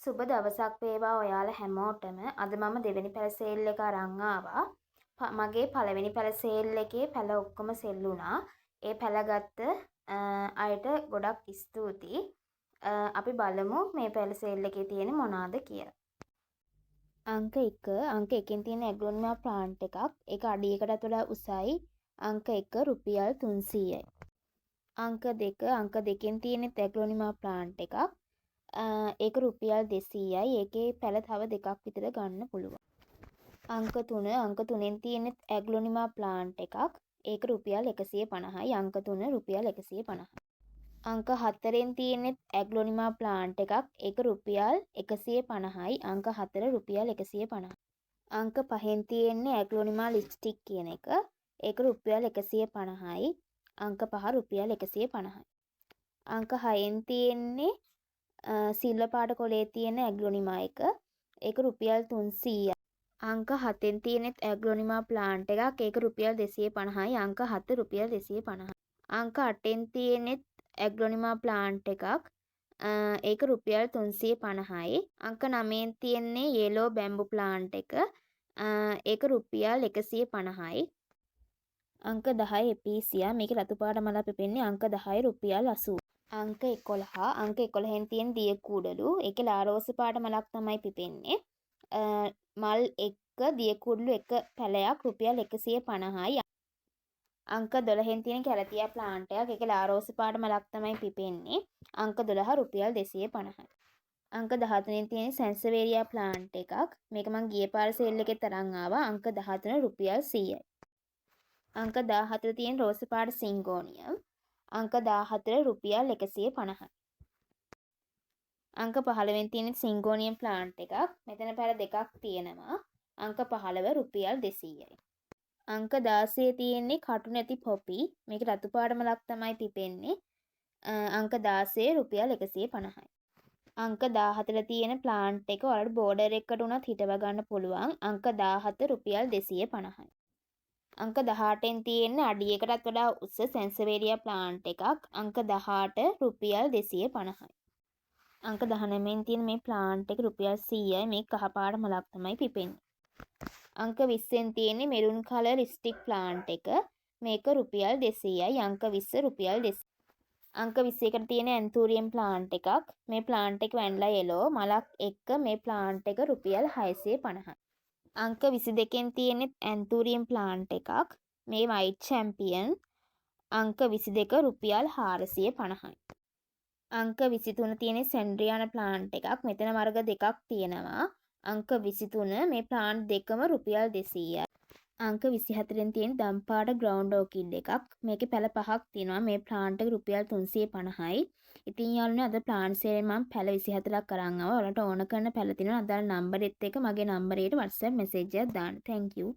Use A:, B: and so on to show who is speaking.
A: සුබ දවසක් වේවා ඔයාලා හැමෝටම. අද මම දෙවෙනි පැල සේල් එක අරන් ආවා. මගේ පළවෙනි පැල සේල් එකේ පැල ඔක්කොම සෙල් වුණා. ඒ පැල ගත්ත අයට ගොඩක් ස්තුතියි. අපි බලමු මේ පැල සේල් එකේ තියෙන මොනවාද කියලා. අංක 1 අංක 1 තියෙන ඇග්ලොනිමා ප්ලාන්ට් එකක්. ඒක අඩියකටත් වඩා උසයි. අංක 1 රුපියල් 300යි. අංක 2 අංක 2 තියෙන ඇග්ලොනිමා ප්ලාන්ට් එකක්. ඒක රුපියල් 200යි. ඒකේ පැල තව දෙකක් විතර ගන්න පුළුවන්. අංක 3 අංක 3න් තියෙන ඇග්ලොනිමා ප්ලාන්ට් එකක්. ඒක රුපියල් 150යි. අංක 3 රුපියල් 150යි. අංක 4න් තියෙන ඇග්ලොනිමා ප්ලාන්ට් එකක්. ඒක රුපියල් 150යි. අංක 4 රුපියල් 150යි. අංක 5න් තියෙන්නේ ඇග්ලොනිමා ලිප්ස්ටික් කියන එක. ඒක රුපියල් 150යි. අංක 5 රුපියල් 150යි. අංක 6න් තියෙන්නේ සිල්වර් පාට කොලේ තියෙන ඇග්ලොනිමා එක. ඒක රුපියල් 300යි. අංක 7න් තියෙන ඇග්ලොනිමා ප්ලාන්ට් එකක්. ඒක රුපියල් 250යි. අංක 7 රුපියල් 250යි. අංක 8න් තියෙන ඇග්ලොනිමා ප්ලාන්ට් එකක්. ඒක රුපියල් 350යි. අංක 9න් තියෙන්නේ යෙලෝ බැම්බු ප්ලාන්ට් එක. ඒක රුපියල් 150යි. අංක 10 එපීසියා. මේකේ රතු පාට මල පිපෙන්නේ. අංක 10 රුපියල් 80. අංක 11 අංක 11න් තියෙන දිය කුඩලු. ඒකේ ලාරෝස පාට මලක් තමයි පිපෙන්නේ. මල් එක්ක දිය කුඩලු එක පැලයක් රුපියල් 150යි. අංක 12න් තියෙන කැලතියා ප්ලාන්ට් එකක්. ඒකේ ලාරෝස පාට මලක් තමයි පිපෙන්නේ. අංක 12 රුපියල් 250යි. අංක 13න් තියෙන සැන්සවේරියා ප්ලාන්ට් එකක්. මේක මං ගිය පාර සේල් එකේ තරන් ආවා. අංක 13 රුපියල් 100යි. අංක 14 තියෙන රෝස පාට සිංගෝනියම්. අංක 14 රුපියල් 150යි. අංක 15න් තියෙන සිංගෝනියම් ප්ලාන්ට් එකක්. මෙතන පැල දෙකක් තියෙනවා. අංක 15 රුපියල් 200යි. අංක 16 තියෙන්නේ කටු නැති පොපි. මේක රතු පාට මලක් තමයි පිපෙන්නේ. අංක 16 රුපියල් 150යි. අංක 14 තියෙන ප්ලාන්ට් එක ඔයාලට බෝඩර් එකකට උනත් හිටව ගන්න පුළුවන්. අංක 17 රුපියල් 250යි. අංක 18න් තියෙන අඩියකටත් වඩා උස සැන්සවේරියා ප්ලාන්ට් එකක්. අංක 18 රුපියල් 250යි. අංක 19න් තියෙන මේ ප්ලාන්ට් එක රුපියල් 100යි. මේ කහ පාට මලක් තමයි පිපෙන්නේ. අංක 20න් තියෙන්නේ මෙරුන් කලර් ස්ටික් ප්ලාන්ට් එක. මේක රුපියල් 200යි. අංක 20 රුපියල් 200. අංක 21ට තියෙන ඇන්තූරියම් ප්ලාන්ට් එකක්. මේ ප්ලාන්ට් එක වැන්ලා යෙලෝ මලක් එක්ක මේ ප්ලාන්ට් එක රුපියල් 650යි. අංක 22න් තියෙන ඇන්තූරියම් ප්ලාන්ට් එකක්. මේ වයිට් චැම්පියන්. අංක 22 රුපියල් 450යි. අංක 23 තියෙන සෙන්ඩ්‍රියානා ප්ලාන්ට් එකක්. මෙතන වර්ග දෙකක් තියෙනවා. අංක 23 මේ ප්ලාන්ට් දෙකම රුපියල් 200යි. අංක 24න් තියෙන දම්පාට ග්‍රවුන්ඩ් ඕකිඩ් එකක්. මේකේ පැල පහක් තියෙනවා. මේ ප්ලාන්ට් එක රුපියල් 350යි. ඉතින් යාළුවනේ අද ප්ලාන්ට් සේල් මම පැල 24ක් අරන් ආවා. ඔයාලට ඕන කරන පැල තියෙනවා අදාළ නම්බරෙත් එක්ක මගේ නම්බරයට WhatsApp මෙසේජ් එකක් දාන්න. Thank you.